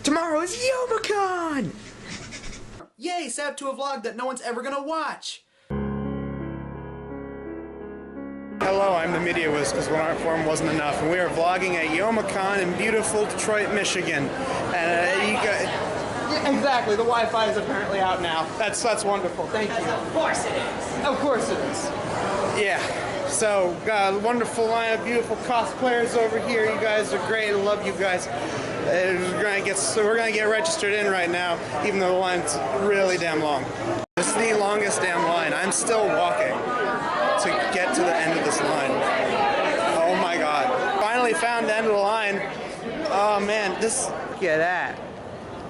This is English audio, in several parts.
Tomorrow is Youmacon! Yay, set up to a vlog that no one's ever gonna watch! Hello, I'm the Media Whiz, because one art form wasn't enough, and we are vlogging at Youmacon in beautiful Detroit, Michigan. And you got... Yeah, exactly, the Wi-Fi is apparently out now. That's wonderful, thank you. Of course it is! Of course it is. Yeah, so got a wonderful line of beautiful cosplayers over here. You guys are great, I love you guys. We're gonna get registered in right now, even though the line's really damn long. This is the longest damn line. I'm still walking to get to the end of this line. Oh my god. Finally found the end of the line. Oh man, look at that.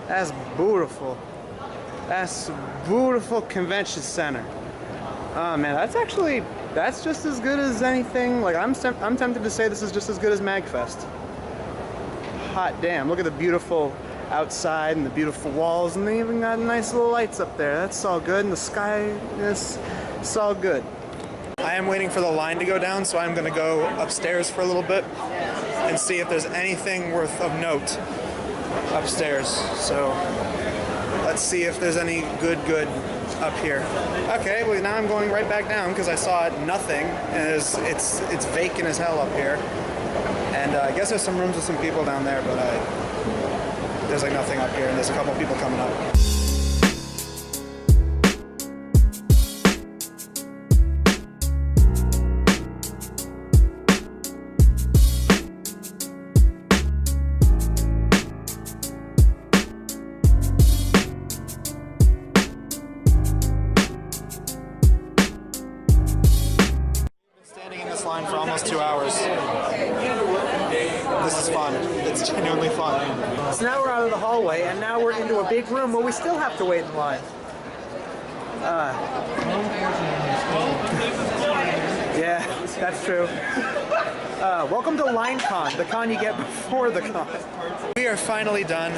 That's beautiful. That's a beautiful convention center. Oh man, that's just as good as anything. Like I'm tempted to say this is just as good as MagFest. Hot damn, look at the beautiful outside and the beautiful walls, and they even got nice little lights up there. That's all good, and the sky, it's all good. I am waiting for the line to go down, so I'm gonna go upstairs for a little bit and see if there's anything worth of note upstairs. So let's see if there's any good up here. Okay, well now I'm going right back down because I saw nothing, and it's vacant as hell up here. And I guess there's some rooms with some people down there, but there's like nothing up here, and there's a couple people coming up. Line for almost 2 hours. This is fun. It's genuinely fun. So now we're out of the hallway, and now we're into a big room where we still have to wait in line. Yeah, that's true. Welcome to LineCon, the con you get before the con. We are finally done.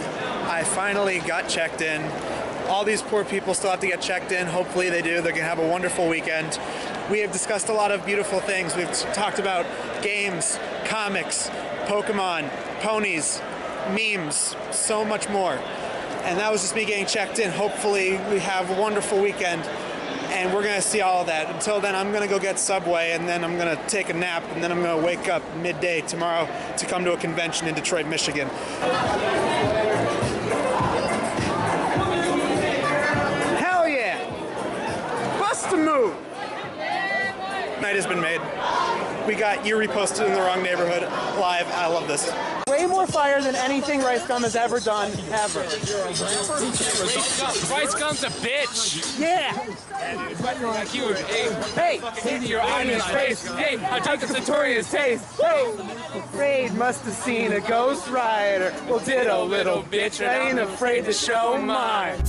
I finally got checked in. All these poor people still have to get checked in. Hopefully they do. They're gonna have a wonderful weekend. We have discussed a lot of beautiful things. We've talked about games, comics, Pokemon, ponies, memes, so much more. And that was just me getting checked in. Hopefully we have a wonderful weekend, and we're gonna see all of that. Until then, I'm gonna go get Subway, and then I'm gonna take a nap, and then I'm gonna wake up midday tomorrow to come to a convention in Detroit, Michigan. Hell yeah! Bust a move! Night has been made. We got you reposted in the wrong neighborhood live. I love this. Way more fire than anything Rice Gum has ever done, ever. Rice Gum's a bitch. Yeah. Like you, hey, see your eye in his face. Hey, I took the Sartorius taste. Hey, afraid must have seen a Ghost Rider. Well, ditto, little bitch. I ain't afraid to show mine.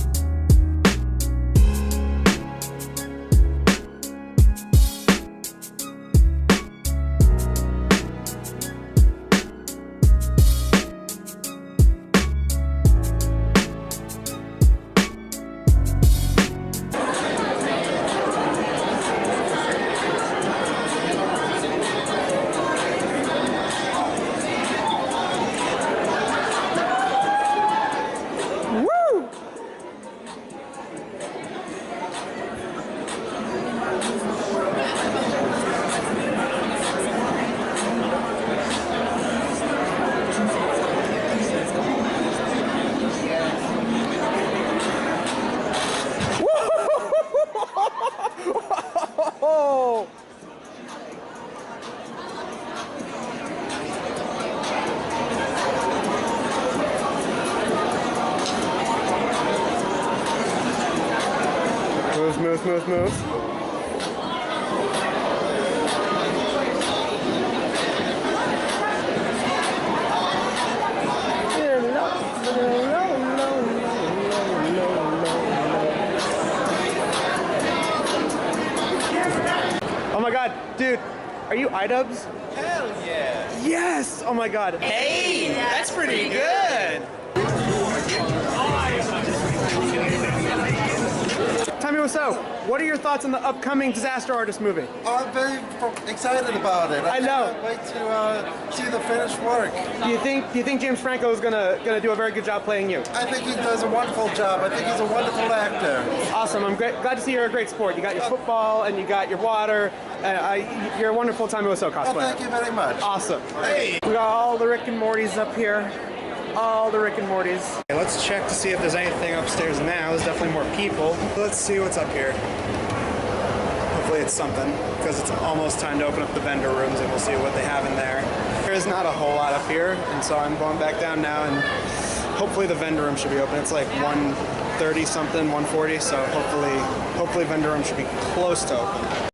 Move. Oh my god, dude, are you iDubbbz? Hell yeah! Yes! Oh my god. Hey, that's pretty good! Tell me what's So, what are your thoughts on the upcoming Disaster Artist movie? Oh, I'm very excited about it. I know. can't wait to see the finished work. Do you think James Franco is gonna do a very good job playing you? I think he does a wonderful job. I think he's a wonderful actor. Awesome. I'm glad to see you're a great sport. You got your football and you got your water. You're a wonderful Time It Was So cosplayer. Well, thank you very much. Awesome. Hey. We got all the Rick and Mortys up here. All the Rick and Mortys. Okay, let's check to see if there's anything upstairs now. There's definitely more people. Let's see what's up here. Hopefully it's something, because it's almost time to open up the vendor rooms and we'll see what they have in there. There is not a whole lot up here, and so I'm going back down now, and hopefully the vendor room should be open. It's like 130 something, 140, so hopefully vendor room should be close to open.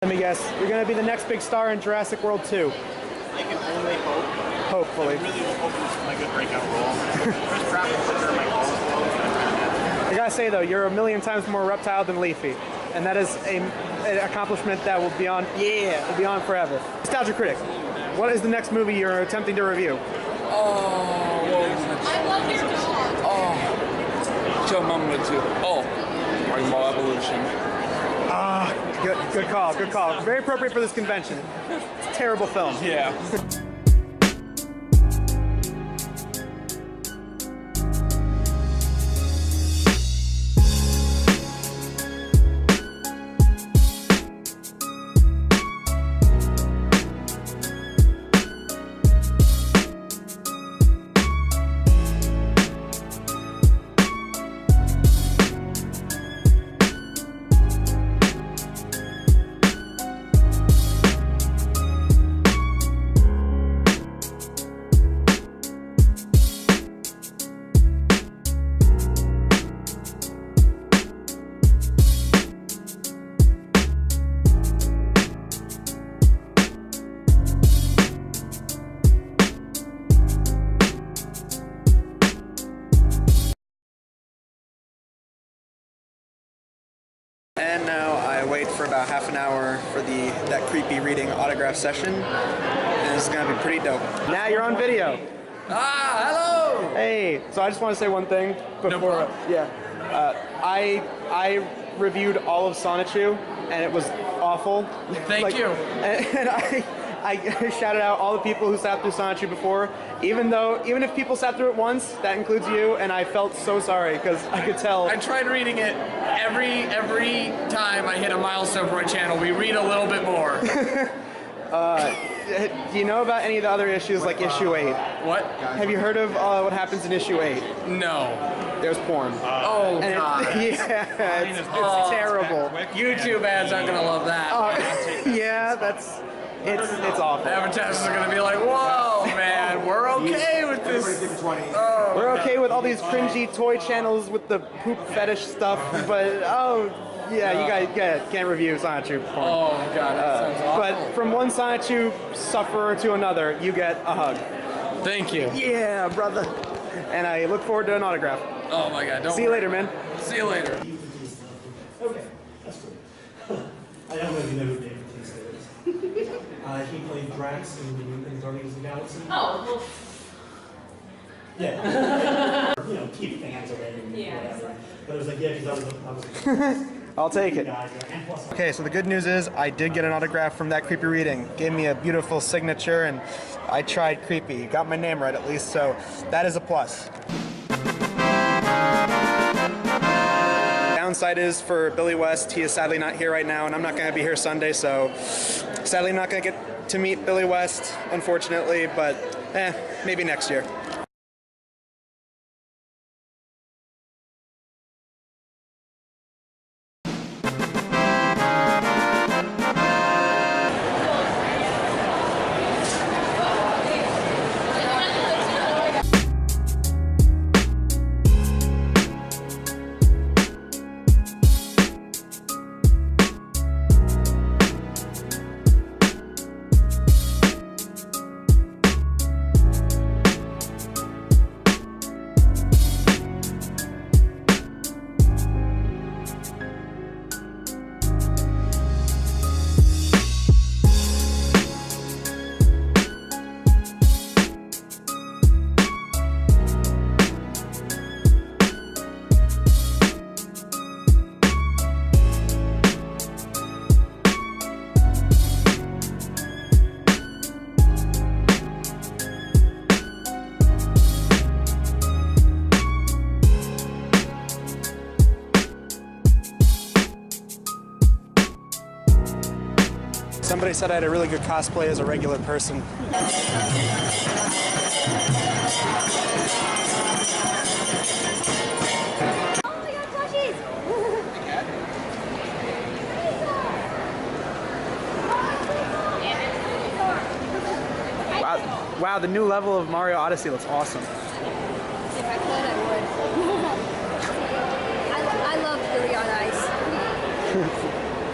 Let me guess, you're going to be the next big star in Jurassic World 2. I can only hope. Hopefully. I really hope this is my good breakout role. Chris Pratt will sit there in my calls. I gotta say though, you're a million times more reptile than Leafy, and that is an accomplishment that will be on forever. Nostalgia Critic, what is the next movie you're attempting to review? I love your dog. Joe Mama too. Dragon Ball Evolution. Good call. Very appropriate for this convention. It's a terrible film. Yeah. And now I wait for about half an hour for the That Creepy Reading autograph session, and this is gonna be pretty dope. Now you're on video. Hello! Hey, so I just want to say one thing before. I reviewed all of Sonichu, and it was awful. Thank you. And I shouted out all the people who sat through Sonichu before, even if people sat through it once, that includes you, and I felt so sorry because I could tell. I tried reading it every time I hit a milestone for my channel. We read a little bit more. Do you know about any of the other issues, like issue 8? What? Have you heard of what happens in issue 8? No. There's porn. Oh, And God. it's terrible. YouTube ads aren't going to love that. Yeah, it's awful. Advertisers are going to be like, whoa, man, we're okay with this. We're okay with all these cringy toy channels with the poop fetish stuff, but you guys can't review Sonichu porn. Oh, God, that sounds awful. But from one Sonichu sufferer to another, you get a hug. Thank you. Yeah, brother. And I look forward to an autograph. Oh, my God, don't See you later, man. See you later. Okay, that's cool. I don't know if you know who David Batista is. He played Drax in Guardians of the Galaxy. Oh, well. Yeah. Keep fans away and whatever. But it was like, because I was I'll take it. Okay, so the good news is I did get an autograph from That Creepy Reading. Gave me a beautiful signature, and I tried creepy. You got my name right at least, so that is a plus. Downside is for Billy West, he is sadly not here right now, and I'm not going to be here Sunday, so sadly I'm not going to get to meet Billy West, unfortunately, but maybe next year. Somebody said I had a really good cosplay as a regular person. Wow, the new level of Mario Odyssey looks awesome. If I could, I would. I love Yuri on Ice.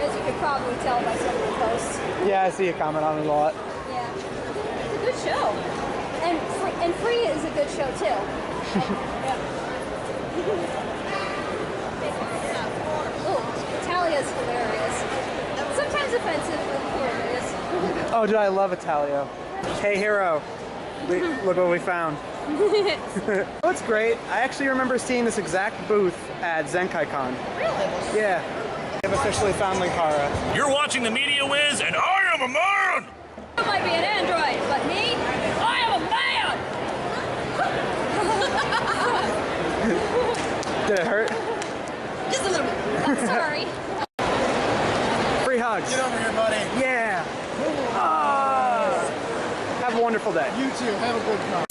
As you could probably tell by some of the posts. Yeah, I see you comment on it a lot. Yeah. It's a good show. And Free is a good show, too. Oh, Italia's hilarious. Sometimes offensive, but hilarious. Oh, dude, I love Italio. Hey, hero. Look what we found. That's great. I actually remember seeing this exact booth at Zenkaikon. Really? Yeah. I've officially found Linkara. You're watching the Media Whiz, and I am a man! I might be an android, but me, I am a man! Did it hurt? Just a little bit. I'm sorry. Free hugs. Get over here, buddy. Yeah. Have a wonderful day. You too. Have a good time.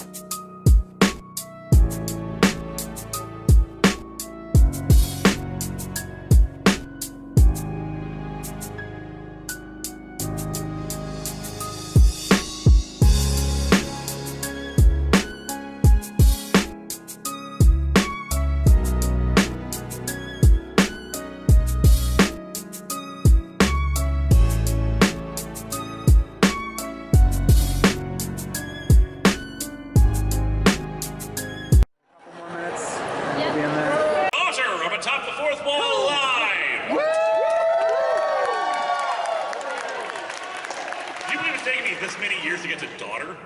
Atop the Fourth Wall live! Do you believe it's taken me this many years to get to daughter?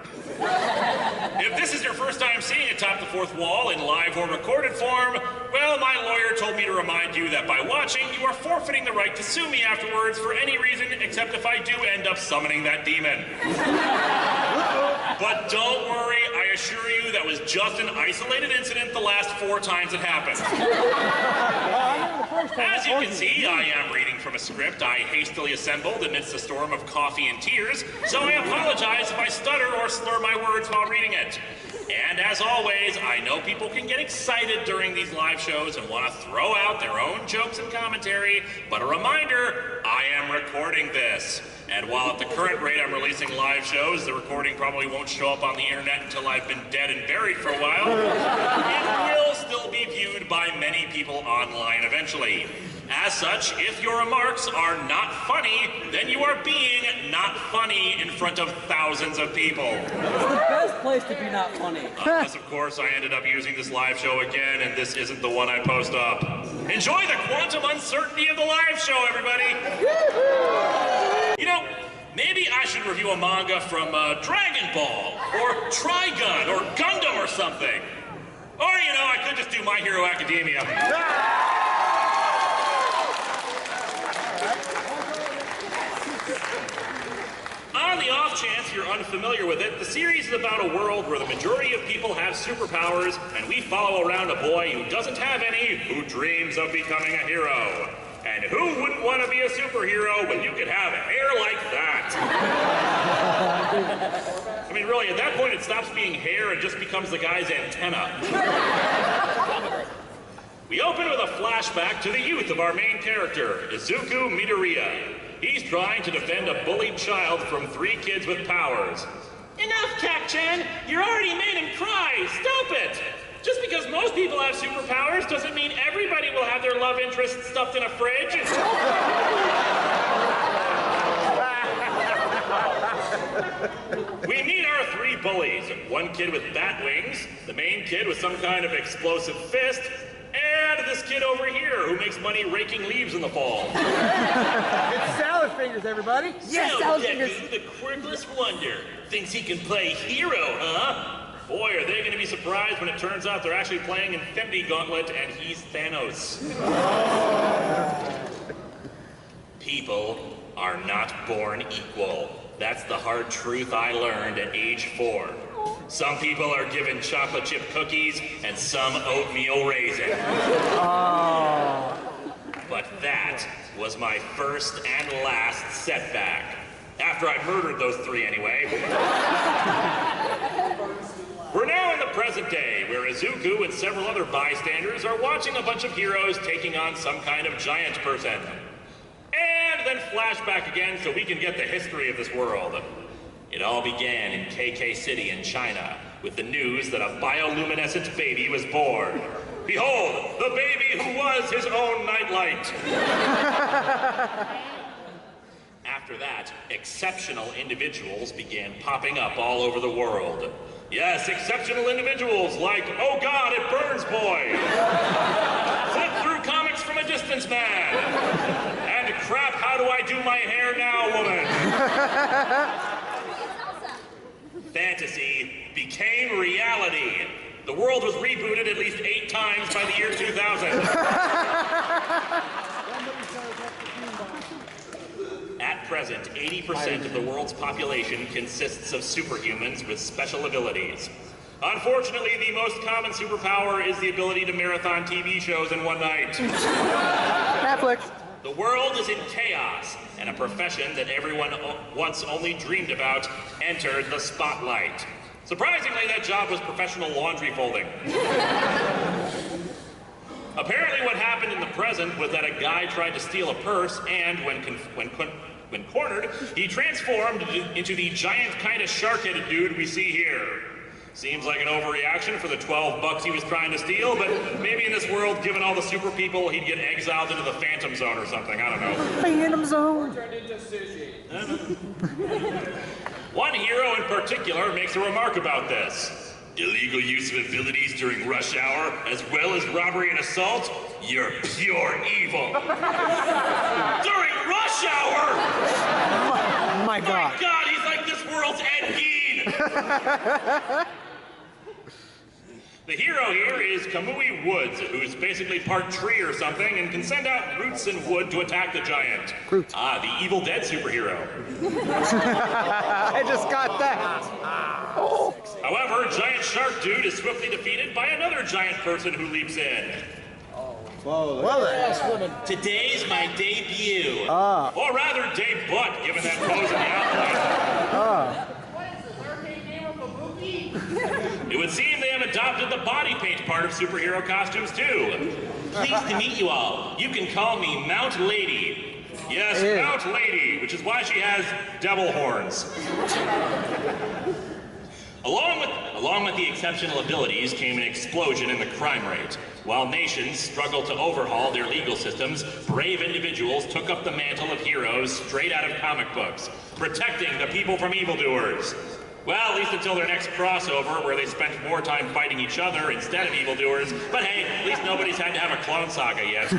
If this is your first time seeing Atop the Fourth Wall in live or recorded form, well, my lawyer told me to remind you that by watching, you are forfeiting the right to sue me afterwards for any reason except if I do end up summoning that demon. But don't worry, I assure you that was just an isolated incident the last 4 times it happened. As you can see, I am reading from a script I hastily assembled amidst a storm of coffee and tears, so I apologize if I stutter or slur my words while reading it. And as always, I know people can get excited during these live shows and want to throw out their own jokes and commentary, but a reminder, I am recording this. And while at the current rate I'm releasing live shows, the recording probably won't show up on the internet until I've been dead and buried for a while, it will still be viewed by many people online eventually. As such, if your remarks are not funny, then you are being not funny in front of thousands of people. It's the best place to be not funny. Unless, of course, I ended up using this live show again, and this isn't the one I post up. Enjoy the quantum uncertainty of the live show, everybody! You know, maybe I should review a manga from Dragon Ball, or Trigun, or Gundam or something. Or, you know, I could just do My Hero Academia. On the off chance you're unfamiliar with it, the series is about a world where the majority of people have superpowers, and we follow around a boy who doesn't have any, who dreams of becoming a hero. And who wouldn't want to be a superhero when you could have hair like that? I mean, really, at that point it stops being hair and just becomes the guy's antenna. We open with a flashback to the youth of our main character, Izuku Midoriya. He's trying to defend a bullied child from 3 kids with powers. Enough, Cat-chan! You already made him cry! Stop it! Just because most people have superpowers doesn't mean everybody will have their love interest stuffed in a fridge. We meet our 3 bullies. 1 kid with bat wings, the main kid with some kind of explosive fist, and this kid over here who makes money raking leaves in the fall. It's Salad Fingers, everybody. Yes, Salad Fingers. The quirkless wonder thinks he can play hero, huh? Boy, are they going to be surprised when it turns out they're actually playing Infinity Gauntlet and he's Thanos. People are not born equal. That's the hard truth I learned at age 4. Some people are given chocolate chip cookies and some oatmeal raisin. But that was my first and last setback. After I murdered those 3 anyway. We're now in the present day, where Izuku and several other bystanders are watching a bunch of heroes taking on some kind of giant person. And then flashback again so we can get the history of this world. It all began in KK City in China, with the news that a bioluminescent baby was born. Behold, the baby who was his own nightlight. After that, exceptional individuals began popping up all over the world. Yes, exceptional individuals like, oh God, it burns boy. Flip through comics from a distance man. And crap, how do I do my hair now, woman? Fantasy became reality. The world was rebooted at least 8 times by the year 2000. At present, 80% of the world's population consists of superhumans with special abilities. Unfortunately, the most common superpower is the ability to marathon TV shows in one night. Netflix. The world is in chaos, and a profession that everyone once only dreamed about entered the spotlight. Surprisingly, that job was professional laundry folding. Apparently what happened in the present was that a guy tried to steal a purse, and when cornered, he transformed into the giant kind of shark-headed dude we see here. Seems like an overreaction for the $12 he was trying to steal, but maybe in this world, given all the super people, he'd get exiled into the Phantom Zone or something, I don't know. Phantom Zone! One hero in particular makes a remark about this. Illegal use of abilities during rush hour, as well as robbery and assault? You're pure evil. During rush hour? My God. My God, he's like this world's Ed Gein. The hero here is Kamui Woods, who's basically part tree or something and can send out roots and wood to attack the giant. Groot. Ah, the Evil Dead superhero. I just got that. Oh. However, Giant Shark Dude is swiftly defeated by another giant person who leaps in. Whoa, Well then. Today's my debut. Ah. Or rather, debut, given that pose in the outline. Ah. It would seem they have adopted the body paint part of superhero costumes, too. Pleased to meet you all. You can call me Mount Lady. Yes, Ew. Mount Lady, which is why she has devil horns. Along with the exceptional abilities came an explosion in the crime rate. While nations struggled to overhaul their legal systems, brave individuals took up the mantle of heroes straight out of comic books, protecting the people from evildoers. Well, at least until their next crossover, where they spent more time fighting each other instead of evildoers. But hey, at least nobody's had to have a Clone Saga yet.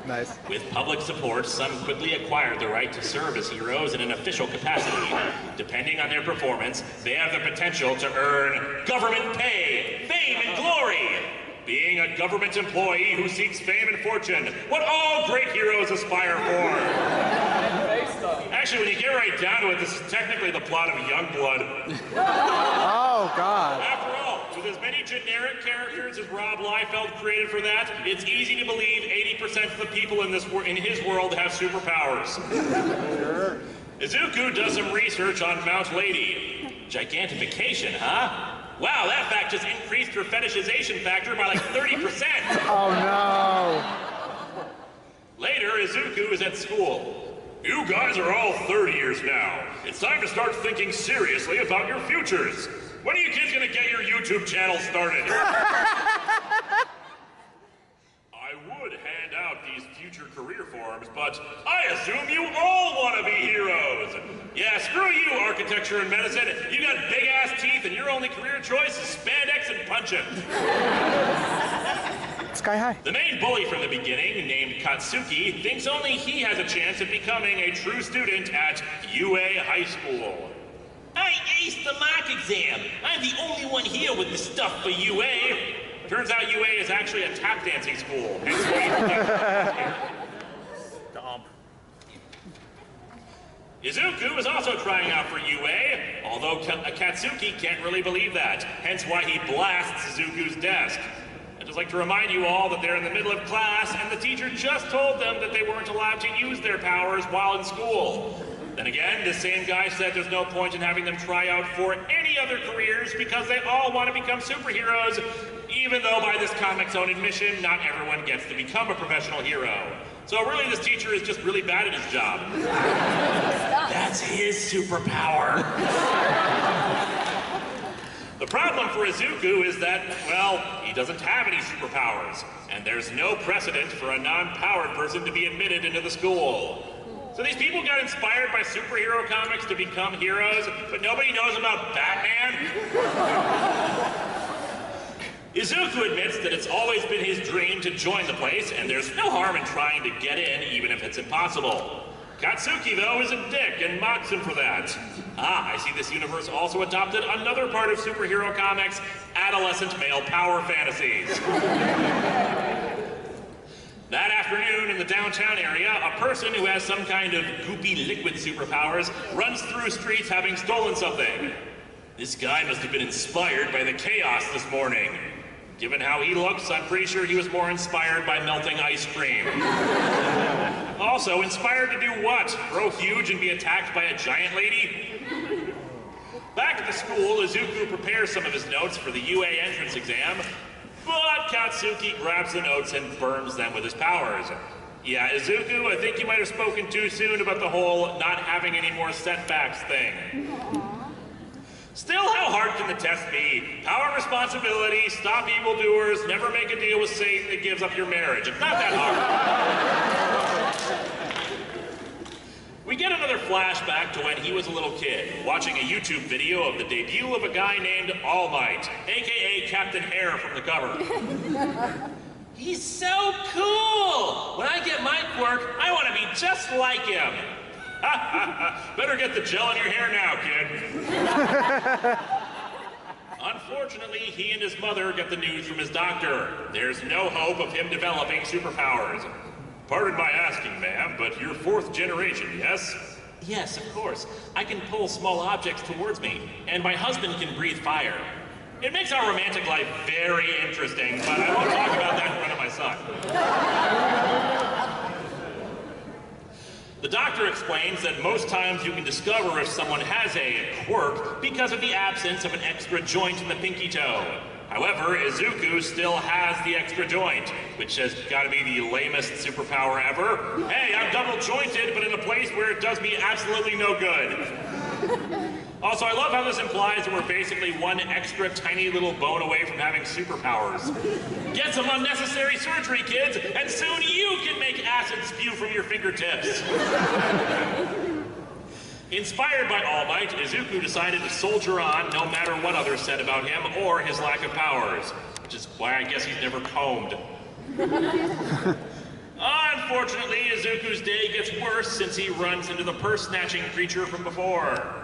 Nice. With public support, some quickly acquired the right to serve as heroes in an official capacity. Depending on their performance, they have the potential to earn government pay, fame, and glory. Being a government employee who seeks fame and fortune, what all great heroes aspire for. Actually, when you get right down to it, this is technically the plot of Youngblood. Oh, God. After all, with as many generic characters as Rob Liefeld created for that, it's easy to believe 80% of the people in his world have superpowers. Sure. Izuku does some research on Mount Lady. Gigantification, huh? Wow, that fact just increased her fetishization factor by like 30%. Oh, no. Later, Izuku is at school. You guys are all 30 years now. It's time to start thinking seriously about your futures. When are you kids gonna get your YouTube channel started? I would hand out these future career forms, but I assume you all want to be heroes. Yeah, screw you, architecture and medicine. You got big-ass teeth and your only career choice is spandex and punching. Sky high. The main bully from the beginning, named Katsuki, thinks only he has a chance at becoming a true student at UA High School. I aced the mock exam. I'm the only one here with the stuff for UA. Turns out UA is actually a tap dancing school. Hence why Dump. Izuku is also trying out for UA, although Katsuki can't really believe that. Hence why he blasts Izuku's desk. just like to remind you all that they're in the middle of class and the teacher just told them that they weren't allowed to use their powers while in school. Then again, this same guy said there's no point in having them try out for any other careers because they all want to become superheroes, even though by this comic's own admission, not everyone gets to become a professional hero. So really, this teacher is just really bad at his job. That's his superpower. The problem for Izuku is that, well, he doesn't have any superpowers, and there's no precedent for a non-powered person to be admitted into the school. So these people got inspired by superhero comics to become heroes, but nobody knows about Batman? Izuku admits that it's always been his dream to join the place, and there's no harm in trying to get in, even if it's impossible. Katsuki, though, is a dick and mocks him for that. Ah, I see this universe also adopted another part of superhero comics, adolescent male power fantasies. That afternoon in the downtown area, a person who has some kind of goopy liquid superpowers runs through streets having stolen something. This guy must have been inspired by the chaos this morning. Given how he looks, I'm pretty sure he was more inspired by melting ice cream. Also, inspired to do what? Grow huge and be attacked by a giant lady? Back at the school, Izuku prepares some of his notes for the UA entrance exam, but Katsuki grabs the notes and burns them with his powers. Yeah, Izuku, I think you might have spoken too soon about the whole not having any more setbacks thing. Still, how hard can the test be? Power and responsibility, stop evildoers, never make a deal with Satan that gives up your marriage. It's not that hard. We get another flashback to when he was a little kid, watching a YouTube video of the debut of a guy named All Might, aka Captain Hair from the cover. He's so cool! When I get my quirk, I want to be just like him. Better get the gel in your hair now, kid. Unfortunately, he and his mother get the news from his doctor. There's no hope of him developing superpowers. Pardon my asking, ma'am, but you're fourth generation, yes? Yes, of course. I can pull small objects towards me, and my husband can breathe fire. It makes our romantic life very interesting, but I won't talk about that in front of my son. The doctor explains that most times you can discover if someone has a quirk because of the absence of an extra joint in the pinky toe. However, Izuku still has the extra joint, which has got to be the lamest superpower ever. Hey, I'm double jointed, but in a place where it does me absolutely no good. Also, I love how this implies that we're basically one extra tiny little bone away from having superpowers. Get some unnecessary surgery, kids, and soon you can make acid spew from your fingertips. Inspired by All Might, Izuku decided to soldier on no matter what others said about him or his lack of powers, which is why I guess he's never combed. Unfortunately, Izuku's day gets worse since he runs into the purse-snatching creature from before.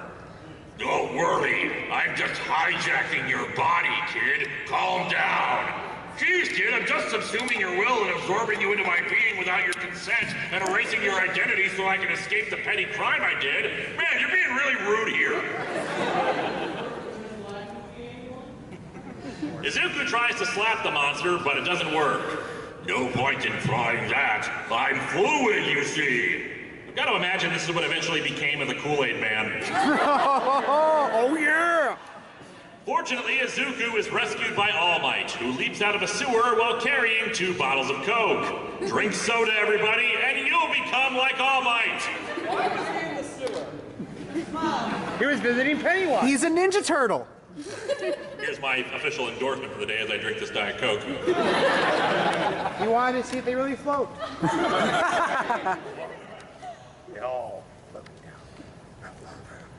Don't worry, I'm just hijacking your body, kid. Calm down. Jeez, kid, I'm just subsuming your will and absorbing you into my being without your consent and erasing your identity so I can escape the petty crime I did. Man, you're being really rude here. Izuku tries to slap the monster, but it doesn't work. No point in trying that. I'm fluid, you see. I've got to imagine this is what eventually became of the Kool-Aid Man. Oh, yeah! Fortunately, Izuku is rescued by All Might, who leaps out of a sewer while carrying 2 bottles of Coke. Drink soda, everybody, and you'll become like All Might. He was visiting Pennywise. He's a Ninja Turtle. Here's my official endorsement for the day as I drink this Diet Coke. You wanted to see if they really float.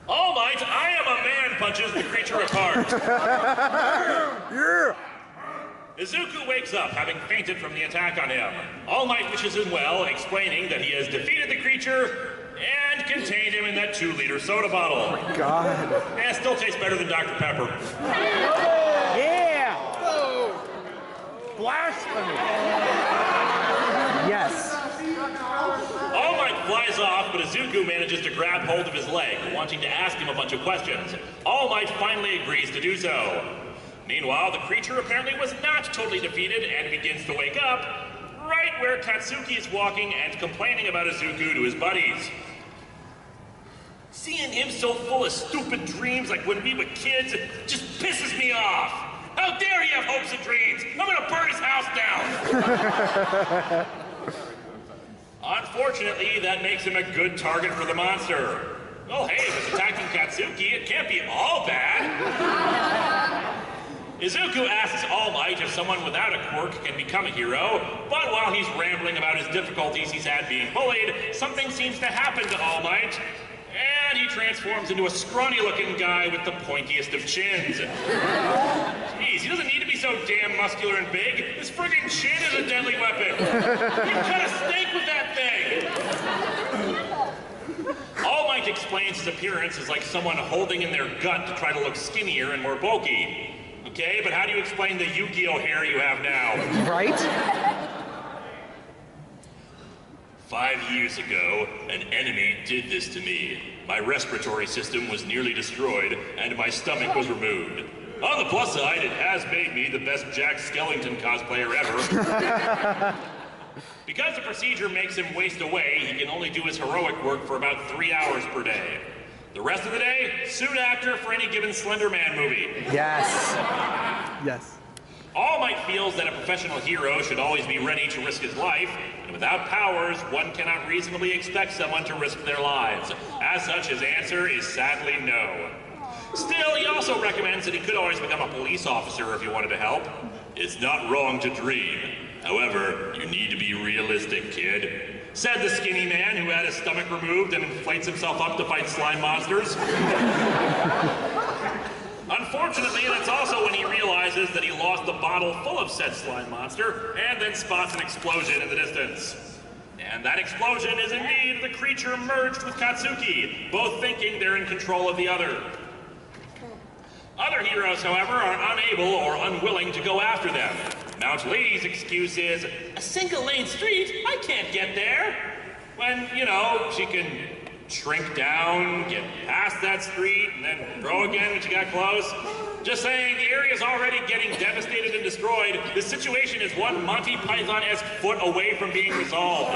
All Might, I am a man, punches the creature apart. Yeah! Izuku wakes up, having fainted from the attack on him. All Might wishes him well, explaining that he has defeated the creature and contained him in that 2-liter soda bottle. Oh my God. And it still tastes better than Dr. Pepper. Yeah! Blasphemy! Yes. All Might flies off, but Izuku manages to grab hold of his leg, wanting to ask him a bunch of questions. All Might finally agrees to do so. Meanwhile, the creature apparently was not totally defeated and begins to wake up right where Katsuki is walking and complaining about Izuku to his buddies. Seeing him so full of stupid dreams like when we were kids just pisses me off. How dare he have hopes and dreams? I'm gonna burn his house down. Unfortunately, that makes him a good target for the monster. Well, hey, if it's attacking Katsuki, it can't be all bad. Izuku asks All Might if someone without a quirk can become a hero, but while he's rambling about his difficulties he's had being bullied, something seems to happen to All Might, and he transforms into a scrawny-looking guy with the pointiest of chins. Jeez, he doesn't need to be so damn muscular and big. His friggin' chin is a deadly weapon. You can cut a steak with that thing. All Might explains his appearance is like someone holding in their gut to try to look skinnier and more bulky. Okay, but how do you explain the Yu-Gi-Oh hair you have now? Right? 5 years ago, an enemy did this to me. My respiratory system was nearly destroyed, and my stomach was removed. On the plus side, it has made me the best Jack Skellington cosplayer ever. Because the procedure makes him waste away, he can only do his heroic work for about 3 hours per day. The rest of the day, suit actor for any given Slender Man movie. Yes. Yes. All Might feels that a professional hero should always be ready to risk his life, and without powers, one cannot reasonably expect someone to risk their lives. As such, his answer is sadly no. Still, he also recommends that he could always become a police officer if he wanted to help. It's not wrong to dream. However, you need to be realistic, kid. Said the skinny man who had his stomach removed and inflates himself up to fight slime monsters. Unfortunately, that's also when he realizes that he lost the bottle full of said slime monster, and then spots an explosion in the distance. And that explosion is indeed the creature merged with Katsuki, both thinking they're in control of the other. Other heroes, however, are unable or unwilling to go after them. Mount Lee's excuse is, a single-lane street? I can't get there. When, you know, she can shrink down, get past that street, and then grow again when she got close. Just saying, the area's already getting devastated and destroyed. This situation is one Monty Python-esque foot away from being resolved.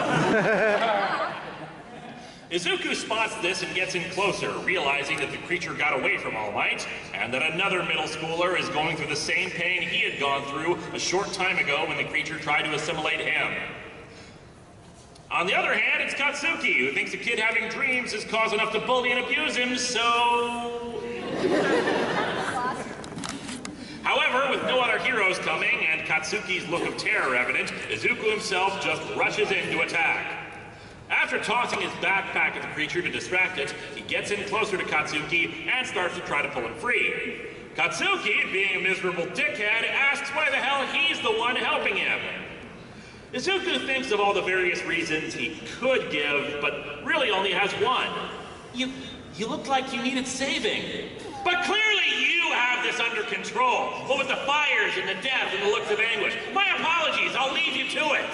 Izuku spots this and gets in closer, realizing that the creature got away from All Might, and that another middle schooler is going through the same pain he had gone through a short time ago when the creature tried to assimilate him. On the other hand, it's Katsuki, who thinks a kid having dreams is cause enough to bully and abuse him, so... However, with no other heroes coming and Katsuki's look of terror evident, Izuku himself just rushes in to attack. After tossing his backpack at the creature to distract it, he gets in closer to Katsuki and starts to try to pull him free. Katsuki, being a miserable dickhead, asks why the hell he's the one helping him. Izuku thinks of all the various reasons he could give, but really only has one. You look like you needed saving. But clearly you have this under control. What with the fires and the death and the looks of anguish. My apologies, I'll leave you to it.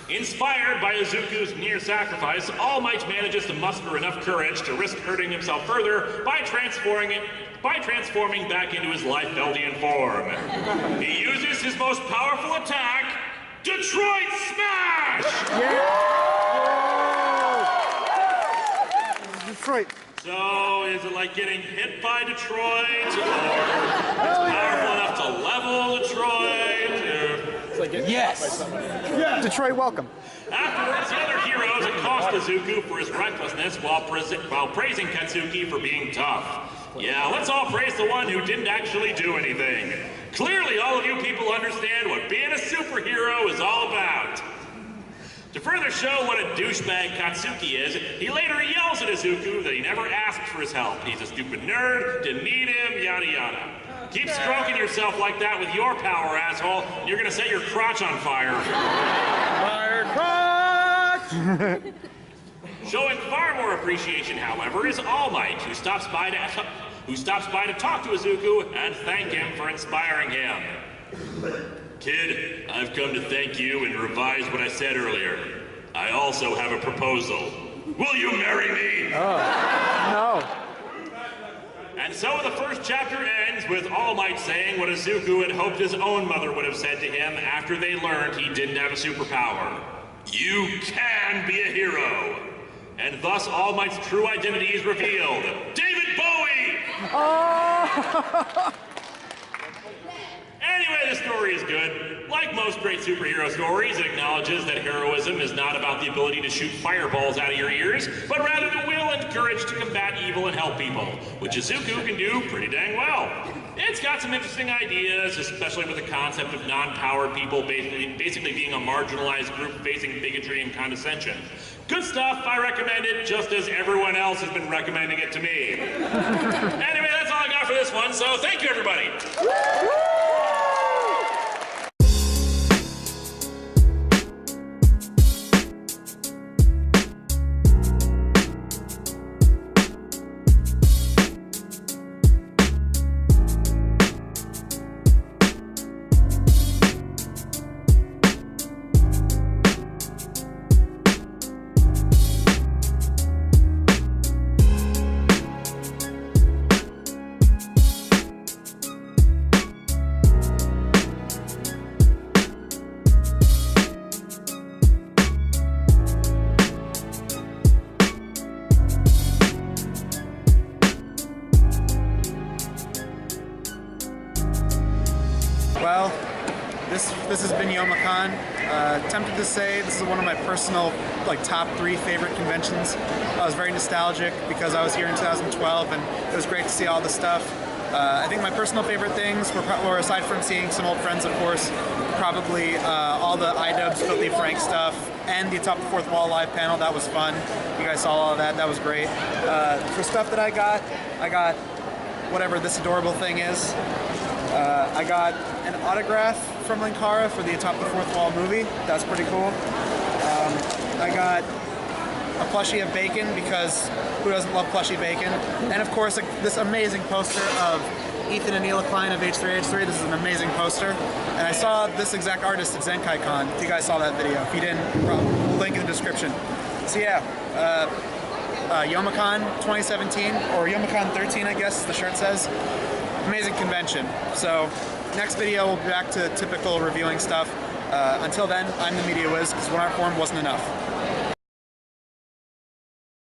Inspired by Izuku's near sacrifice, All Might manages to muster enough courage to risk hurting himself further by transforming back into his Liefeldian form. He uses his most powerful attack, Detroit Smash! Yeah! Detroit. So, is it like getting hit by Detroit, or it's powerful enough to level Detroit, or... Yes! Detroit, welcome. Afterwards, the other heroes accost Izuku for his recklessness while praising Katsuki for being tough. Yeah, let's all praise the one who didn't actually do anything. Clearly, all of you people understand what being a superhero is all about. To further show what a douchebag Katsuki is, he later yells at Izuku that he never asked for his help. He's a stupid nerd, didn't need him, yada yada. Keep stroking yourself like that with your power, asshole, and you're gonna set your crotch on fire. Fire crotch! Showing far more appreciation, however, is All Might, who stops by to talk to Izuku and thank him for inspiring him. Kid, I've come to thank you and revise what I said earlier. I also have a proposal. Will you marry me? Oh, no. And so the first chapter ends with All Might saying what Izuku had hoped his own mother would have said to him after they learned he didn't have a superpower. You can be a hero. And thus All Might's true identity is revealed. David Bowie! Oh! Anyway, the story is good. Like most great superhero stories, it acknowledges that heroism is not about the ability to shoot fireballs out of your ears, but rather the will and courage to combat evil and help people, which Izuku can do pretty dang well. It's got some interesting ideas, especially with the concept of non-powered people basically being a marginalized group facing bigotry and condescension. Good stuff, I recommend it, just as everyone else has been recommending it to me. Anyway, that's all I got for this one, so thank you, everybody. Well, this has been Youmacon. Tempted to say this is one of my personal top 3 favorite conventions. I was very nostalgic because I was here in 2012 and it was great to see all the stuff. I think my personal favorite things were aside from seeing some old friends, of course, probably all the iDubbbz Filthy Frank stuff and the Atop the Fourth Wall live panel. That was fun. You guys saw all of that. That was great. For stuff that I got whatever this adorable thing is. I got an autograph from Linkara for the Atop the Fourth Wall movie. That's pretty cool. I got a plushie of Bacon because who doesn't love plushie Bacon? And of course this amazing poster of Ethan and Neela Klein of H3H3. This is an amazing poster. And I saw this exact artist at Zenkaikon. If you guys saw that video. If you didn't, we'll link in the description. So yeah, Youmacon 2017, or Youmacon 13 I guess the shirt says. Amazing convention. So next video we'll be back to typical reviewing stuff. Until then, I'm the Media Wiz, because 1 Art Form wasn't enough.